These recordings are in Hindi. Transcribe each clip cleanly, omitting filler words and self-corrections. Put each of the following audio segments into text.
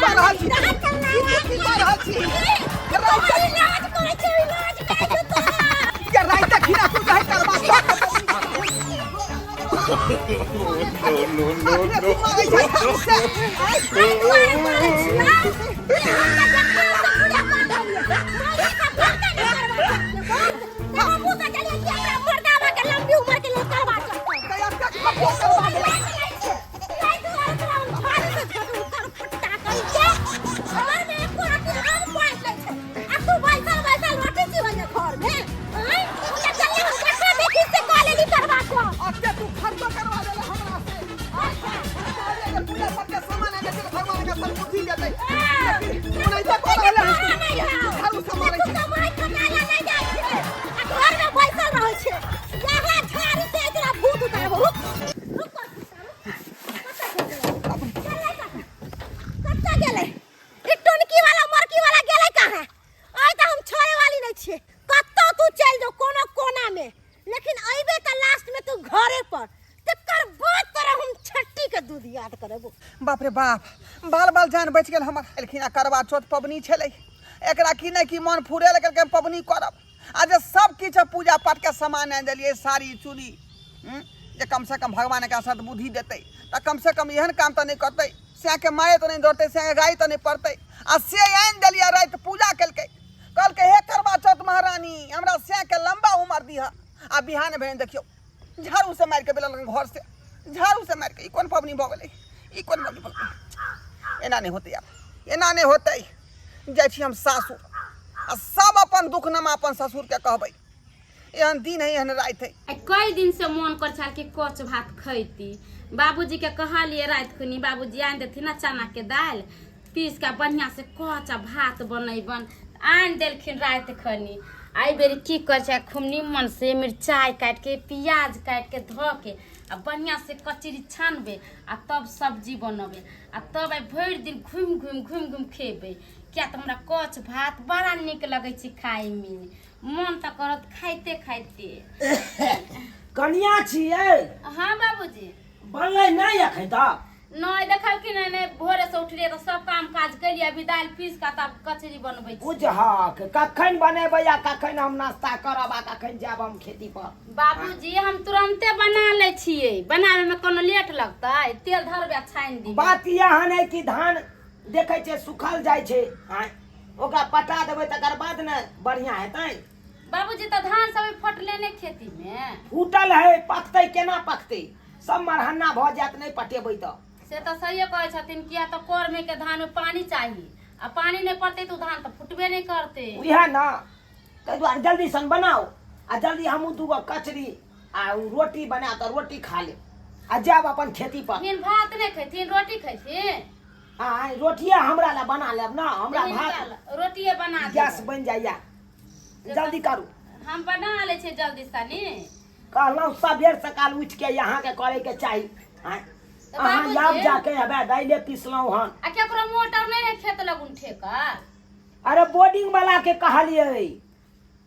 कर रहल छी की कर रहल छी इलाज करे छै इलाज नहीं होता ये रात तक खिना तू कहे करबा बाप रे बाप बाल बाल जान बच गेल हमर एलखिन करवा चौथ पबनी छलै एकरा की नहीं की मन फुरेल करके पबनी करब आज सब किछ पूजा पाठ के सामान आनि देलिए साड़ी चूड़ी जे कम से कम भगवान के सद बुद्धि देते त कम से कम एहन काम त नहीं करते से के माये त नहीं दौड़ते से गाय त नहीं पड़ते आ से आनि देलिए रात पूजा केलकै कहलकै हे करवा चौथ महारानी हमरा से के लंबा उम्र दिहा आ बिहान भेन देखियो झाड़ू से मार के बेलन घर से झाड़ू से मार के कौन पबनी भ गेलै ई कोन पबनी भ गेलै एना नहीं होते अब एना नहीं होते जाइ छी हम सासुर आ सब अपन दुख नमा अपन ससुर के कहबै एहन दिन है एहन रात है कई दिन से मन कर छल कि कच भात खैती बाबूजी के कहलिए रात खुनी बाबूजी आन देथिन ना चना के दाल पीस के बढ़िया से कच भात बनैबन आन देलखिन रात खनी आई बेरी की कर छै खूब निमन से मिरचाई काट के प्याज काट के धो के आ बढ़िया से कचरी छानबे आ तब सब्जी बनबे आ तब आई भरि दिन घूम घूम खेबे क्या तो हमरा कच भात बड़ा निक लगे छै खाए में मन त करत खाइते खाइते कनिया छियै हाँ बाबूजी बनलै नहीं अखै त नहीं देखल कि नहीं भोरे से उठलिए तो सब काम काज करिए अभी दाल पीस का तब कचरी बनबै छी बुझहक कखन बनेबै या कखन हम नाश्ता करब आ कखन जाब हम खेती पर बाबूजी हम तुरंते बना ले छिए बनावे में कोनो लेट लगतै तेल धरबे छानि दी बात यहाँ नहीं कि धान देखे छै सुखल जाइ छै ओकरा पटा देबै तकर बाद ने बढ़िया हेतै बाबूजी तो धान सब फटले ने खेती में फूटल है पकतै केना पकतै सब मरहन्ना भ जात नहीं पटेबै त से तो सही कहै छथिन किया तो कोर में के धान में पानी चाहिए आ पानी नहीं पड़ते तो धान तो फुटबे नहीं करते इहे ना तै दुआरे जल्दी सन बनाओ आ जल्दी हमहू दूगो कचरी आ रोटी बना त रोटी खा ले आ जाब अपन खेती पर फिर भात नहीं खैथिन रोटी खैथिन रोटिया हमरा ला बना लेब ना हमरा भात रोटिए बना गैस बन जाइया जल्दी करू हम बना ले छे जल्दी सनी कहलहुँ सबेर सकाल उठ के यहाँ के करे के चाही अहाँ लाभ जाके हबे दाइले पिसलहुँ हन आ केकरो मोटर नहीं है खेत लगुन ठेका अरे बोर्डिंग वाला के कहलिए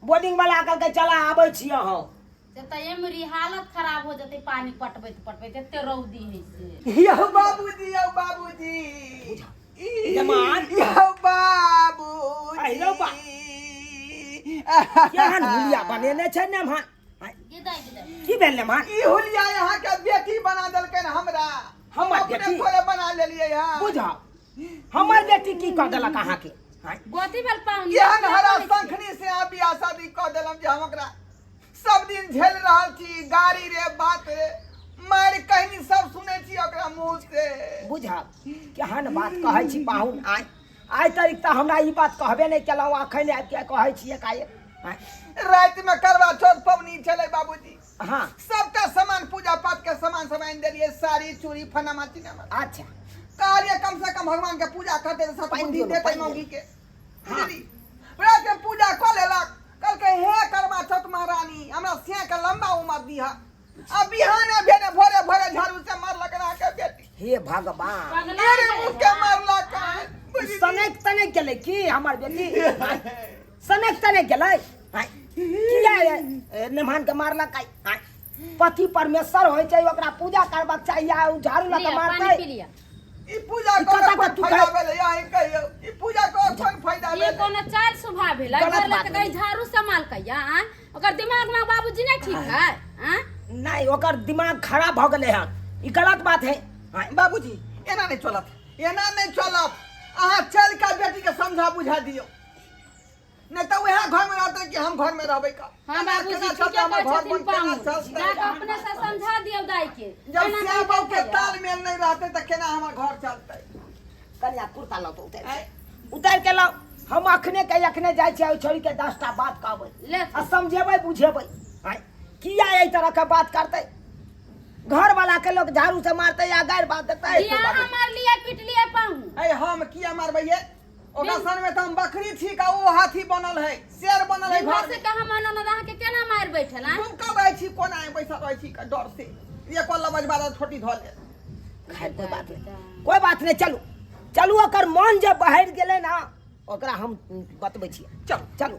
बोर्डिंग वाला कहलकै चला आबै छी अहाँ से त एमरी हालत खराब हो जते पानी पटबैत एते रौदी है से यो बाबूजी जमान यो बाबूजी आइलो बा केहन हुलिया बनेने छै ने भाई की भेल ने मान ई हुलिया यहाँ के बेटी बना देलकै न हमरा हमर अपने बेटी थोड़े बना लेलिए यहाँ बुझा हमर बेटी की कह देलक अहाँ के गोती बल पाउन केहन हरा संखनी से आ बियाह शादी कह देलम जे हम ओकरा सब दिन झेल रहल छी गाड़ी रे बात रे मार कहनी सब सुनै छी ओकरा मुंह से बुझा केहन बात कहै छी पाहुन आइ तारीख त हमरा ई बात कहबे नहीं केलहुँ अखन आबि के कहै छियै काहे रात में करवा चौथ पबनी चले बाबूजी हाँ सबका सामान पूजा पाठ के सामान सब आनि देलिए साड़ी चूड़ी फनामा चिनामा अच्छा कहलिए कम से कम भगवान के पूजा करते तो पानि सतबुद्धि दियौ, देते पानि मौगी के हाँ। दीदी रात में पूजा कर लेलक कहलकै हे करवा चौथ महारानी हमरा से के लंबा उम्र दिहा अब बिहाने भेने भोरे भोरे झाड़ू से मारलक ना के बेटी हे भगवान मेरे मुंह के मारलक सनक तने गेलै की हमर बेटी सनक तने गेलै किया नेमान के मारलक पति परमेश्वर होय छै ओकरा पूजा करबाक चाहिए झाड़ू लगा मारतै ई पूजा ई को कथा कोन तू फायदा कहे- भेलै यही कहियो ई पूजा को कोन फायदा ये भेलै कोनो चाल स्वभाव भेलै गलत घर बात लग गई झाड़ू संभाल कहिया ओकर दिमाग में बाबूजी नहीं ठीक है हां नहीं ओकर दिमाग खराब हो गए हन ई गलत बात है हाँ। बाबूजी एना नहीं चलत एना नहीं चलत अहाँ चल के बेटी के समझा बुझा दियो नहीं तो वह घर में रहते कि हम घर में रहबे का हां बाबूजी केना ठीक चलते, है हमर घर छथिन बन केना पाऊ चलते? जाके अपने से समझा दियो दाई के जब एना नहीं श्याम बाबू के कहिया। तालमेल नहीं रहते तो केना हमर घर चलते कन्या कुर्ता लो तो उतार के लाओ हम अखने जाय छै छोरी के 10टा बात कहबै ले आ समझेबै बुझेबै हां किया एई तरह के बात करते घर वाला के लोग झाड़ू से मारते या गायर बात देते दिया हमार लिए पिट लिए पाऊ अरे हम किया मारबै ये ओकर सन में तो हम बकरी थी का वो हाथी बनल है शेर बनल है घर घर से में कहा मानो ना रहा के केना मार बैठल हां तुम कब आई छी कोना है पैसा रही छी का डर से ये कोल्ला बजबादा छोटी धोले खैर कोई बात नहीं चलू चलू ओकर मन जब बहर गेले ना ओकरा हम बतबै छी चल चलू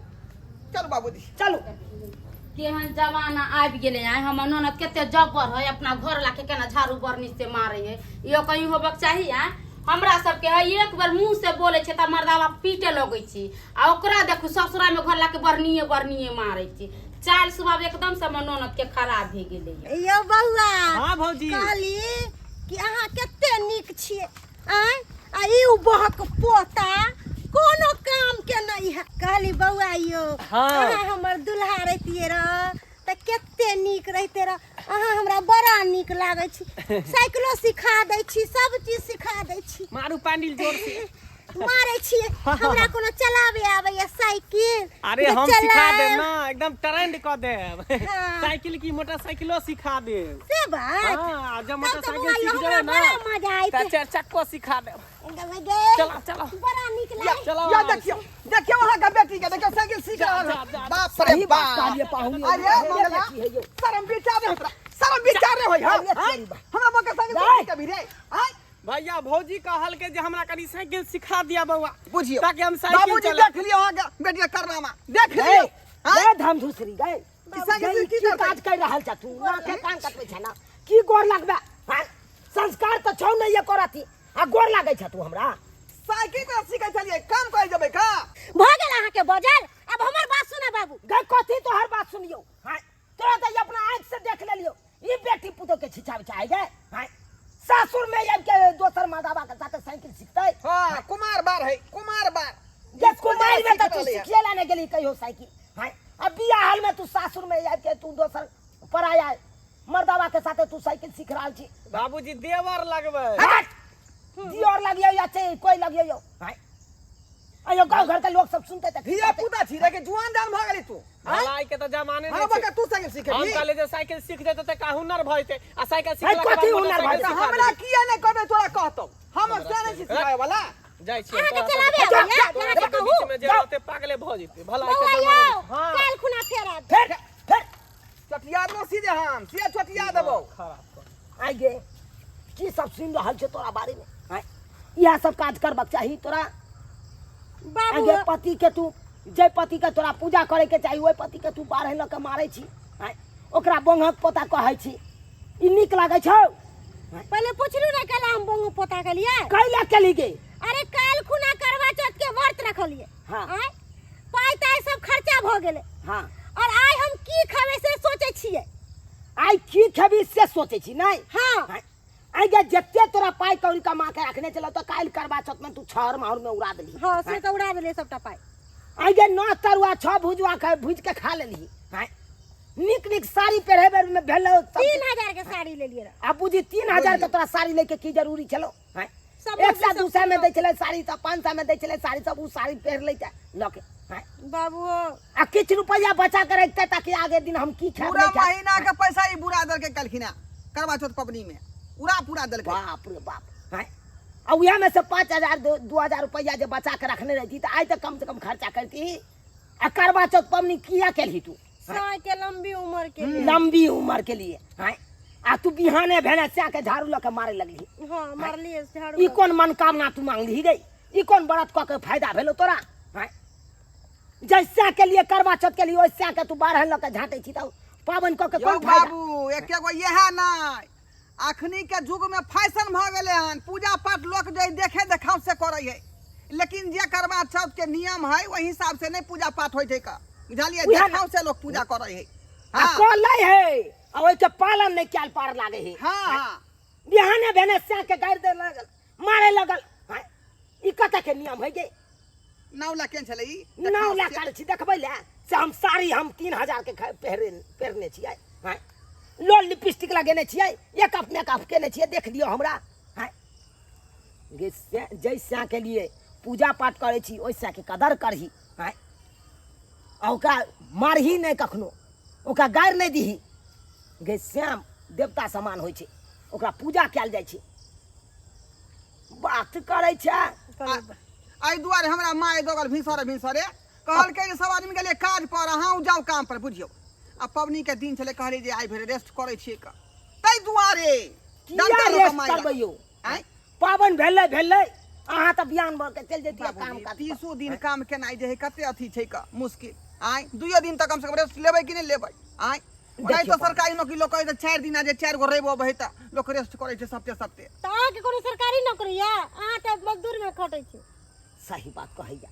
चल बाबूजी चलू केहन जमाना आबि गेले है हमर ननद केते जब्बर है अपना घर ला के केना झाड़ू बरनी से मारे है यो कहीं होबक चाहिए है हमरा सब के है एक बार मुंह से बोले छै त मर्दावा पीटे लगै छी आ ओकरा देखू ससुरा में घर ला के बरनिए मारे छी चाल स्वभाव एकदम से हमर ननद के खराब भ गेले है यो बौआ हाँ भौजी कहली कि अहाँ कते नीक छियै आय आ ई बहक पोता कोनो काम के नहीं है कहली बौआ यो हाँ। अहाँ हमर दुल्हा रहितिए र त कते नीक रहिते र अहाँ हमरा बड़ा नीक लागै छी साइकिलो सिखा दै छी सब चीज सिखा दै छी मारू पांडिल जोर से मारे छियै हमरा कोनो चलावे आबैया साइकिल अरे जे हम सिखा चलाएब। देब ना एकदम ट्रेंड कर देब हाँ। साइकिल की मोटरसाइकिलो सिखा देब से बात हाँ जब तब तो बौआ मोटरसाइकिल यो सीख हमरा जाए ना बड़ा मजा आइत तो चार चक्को सिखा देब चलो चलो। बड़ा नीक या लागे चलो या देखियो देखियो वहां का बेटी के देखियो साइकिल सीख रहल जा, है जा, बाप रे सही बात बाप कहलिए पाहुनी अरे मंगला शर्म विचार रे हमरा शर्म विचार रे होय हमरा बके साइकिल सीख के भी रे हां भैया भौजी कहल के जे हमरा कनी साइकिल सिखा दिया बउआ बुझियो ताकि हम साइकिल बाबूजी चला देख लियो वहां का बेटी करनामा देख गए लियो गए धाम धुसरी गए साइकिल की की काज कर रहल छ तू ना के कान कटबै छ ना की गोर लगबे हां संस्कार तो छौ नहीं करती आ गोर लागै छ तू हमरा साइकिल का सीखे चलिए काम कर जबे का भ गेल अहाँ के बजल अब हमर बात सुने बाबू गए कथी तो हर बात सुनियो हां तोरा तो अपना आंख से देख ले लियो ई बेटी पुतो के छिछा बिछाई गए हां सासुर में आब के दोसर मादाबा के साथ साइकिल सीखतै हां कुमार बार है कुमार बार जे कुमार में तो तू सीख रहले है। सिखिएला नहीं गेली कहियो साइकिल हां अब बियाह हाल में तू सासुर में आब के तू दोसर पराया मर्दावा के साथ तू साइकिल सीख रहल छी बाबूजी देवर लगबै हट दियोर लगियो या चे कोई लगियो हां अयो गांव घर के लोग सब सुनते थे हिया पुता छी रे के जुआन जान भ गेली तू भलाई के तो जमाने हमरा नहीं बके छै तू साइकिल सीखे हम भी कहले जे साइकिल सीख जेते त का हुनर भइते आ साइकिल है, सीखला के कथी बाद हुनर मोटरसाइकिल भइते? सिखा हमरा देब। किया नहीं करबे तोरा कहतो हम से नहीं सिखाए वाला जाइ छी अहाँ के तोरा चलावे सब- आबैया? तोरा अहाँ के सबके कहू? बीच में जे रहते पागले भ जेते भलाई बौआ के यो जमाने हां काल खुना फेर आब फिर चटिया दो सीधे हम सीधे चटिया देबो खराब आई गे की सब सुन रहल छ तोरा बारे में हां यह सब काज करबक चाही तोरा बाबू आगे पति के तू जे पति के तोरा पूजा करे के चाही ओइ पति के तू बारह ल के मारै छी हां ओकरा बोंघक पोता कहै छी ई नीक लागै छौ पहले पूछलू ना कल हम बंगो पोता के लिए कैला केली गे अरे काल खुना करवा चौथ के व्रत रखलिए हाँ। आय पाई ताई सब खर्चा भ गेले हां और आय हम की खावे से सोचे छिए आई की खेबी से सोचे छी नहीं हां आई गे जत्ते तोरा पाई कौड़ी कमा के रखने चलो तो काल करवा चौथ में तू छहर माहौर में उड़ा देली हां से तो उड़ा देले सबटा पाई आई गे नौ तरुआ छ भुजवा के भुज के खा लेली हां निक निक साड़ी पहरेबे में भेलो 3000 के साड़ी ले लिए अब बुझी 3000 के तोरा साड़ी लेके की जरूरी चलो हां सब एक सा दूसरा में दे चले साड़ी तो 500 में दे चले साड़ी सब उ साड़ी पहन लेते लके हां बाबू आ किछ रुपया बचा के रखते ताकि आगे दिन हम की खाए पूरा महीना के पैसा ही बुरा दल के कलखिना करवा चौथ पबनी में पूरा दल के बाप रे बाप हां अब यहां में से 5000 2000 रुपया जे बचा के रखने रहती तो आज तक कम से कम खर्चा करती आ करवा चौथ पबनी किया केली तू साय के लंबी उम्र के लिए लंबी उम्र के लिए हां आ तू बिहाने भेने से के झाड़ू लके मारे लगली हां मार लिए झाड़ू ई कौन मनोकामना तू मांगली गई ई कौन व्रत क के फायदा भेलो तोरा हां जैसा के लिए करवा चौथ के लिए वैसा के तू 12 लके झाटे छी त पावन क के यो कोन फायदा बाबू एके गो यह नहीं अखनी के युग में फैशन भ गेले हन पूजा पाठ लोग जे देखे देखाव से करे है लेकिन जे करवा चौथ के नियम है वही हिसाब से नहीं पूजा पाठ होय छै का बुझलिए देखाव से लोग पूजा करे है आ कोलै है आ ओइ के पालन नहीं कैल पार लागे है हां हां बिहाने भेने से के गाड़ दे लगल मारे लगल हां ई कत के नियम है गे नावला केन छले ई नाव ला कर छी देखबै ले से हम साड़ी हम 3000 के पहरने छियै हां लोल लिपस्टिक लगेने छियै एक अपने का केने छियै देख लियो हमरा हां गे जैसा के लिए पूजा पाठ करे छी ओइसा के कदर करही हां ओका मारही नहीं कखनो ओका गाड़ नहीं दीही गे श्याम देवता समान होइ छै ओकरा पूजा कैल जाइ छै बात करे छै आई दुआरे हमरा माय दोगल भीसरे कहल के सब आदमी गेले काज पर अहाँ जाओ काम पर बुझियो आ पबनी के दिन छले कहले जे आई भरे रेस्ट करे छी का तै दुआरे किया रेस्ट करबैयो आय पावन भेलै अहाँ त बियान भ के चल जतिया काम का 30 दिन काम केनाइ जे है कते अथी छै का मुश्किल आय 2 दिन तक कम से कम रेस्ट लेबै कि नहीं लेबै आय नहीं तो सरकारी नौकरी लोग कहे 4 दिन जे 4 गो रेबो बहिता लोग रेस्ट करे छै सप्ते त अहाँ के कोनो सरकारी नौकरी या अहाँ त मजदूर में खटै छी सही बात कहैया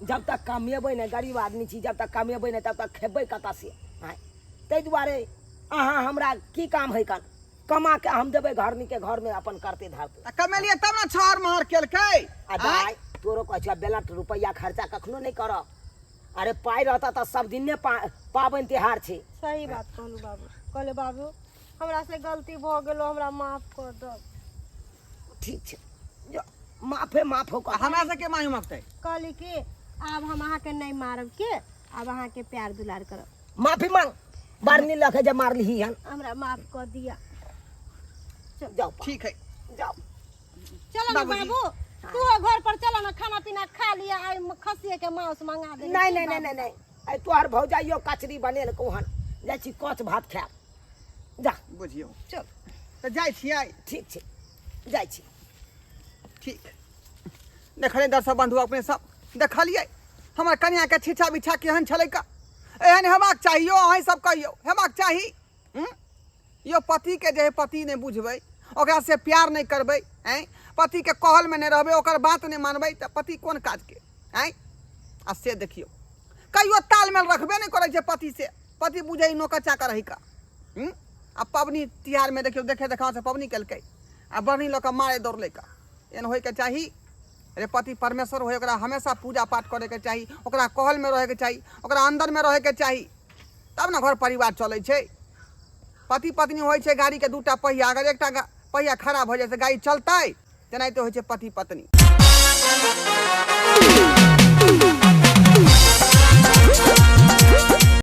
जब तक कमेबै ने गरीब आदमी छी जब तक कमेबै ने तब तक खेबै कतऽ से आय तै दुआरे अहाँ हमरा की काम है कन कमा के हम देबै घरनी के घर में अपन करते धरते कमेलिए तब ना छहर महर केलकै आ दाई तोरो कहै छै बेलट रुपैया खर्चा कखनो नहीं कर अरे पाई रहता त सब दिन ने पाबन त्योहार छै सही बात कहलू बाबू कहले बाबू हमरा से गलती भ गेलो हमरा माफ कर दो ठीक छै जो माफ हो हमरा से के मांग मांगतै कहली कि अब हम अहाँ के नहीं मारब के अब अहाँ के प्यार दुलार करब माफी मांग बारनी लखे जे मारली हन हमरा माफ कर दिया जाओ ठीक है जाओ चलो ना बाबू तू घर पर चलो ना खाना पीना खा लिया आई खसिए के मांस मंगा दे नहीं आई तोहर भौजाइयो कचरी बनेल कोहन जाइ छी कच भात खाब जा बुझियो चल त जाय छियै ठीक छै जाइ छी ठीक देखले दर्शक बंधु अपने सब देखलिए हमर कन्या के छिछा बिछा केहन छलै का एहन हेबाक चाहियो अहीं सब कहियो हेबाक चाही यो पति के जे पति ने बुझबै ओकरा से प्यार नहीं करबै हैं पति के कहल में नहीं रहबै ओकर बात नहीं मानबै त पति कोन काज के हैं आ से देखियो कहियो तालमेल रखबे नहीं करे छै पति से पति बुझै नौकर चाकर रही का आ पबनी तिहार में देखियो देखे देखाव से पबनी केलकै आ बरनी लोग मारे दौड़ले का एहन होय के चाही अरे पति परमेश्वर होय ओकरा हमेशा पूजा पाठ करे के चाही ओकरा कहल में रहे के चाही ओकरा अंदर में रहे के चाही तब ना घर परिवार चले छै पति पत्नी होय छै गाड़ी के 2टा पहिया अगर एकटा पहिया खराब हो जाए से गाड़ी चलतै तेनाहिते होय छै पति पत्नी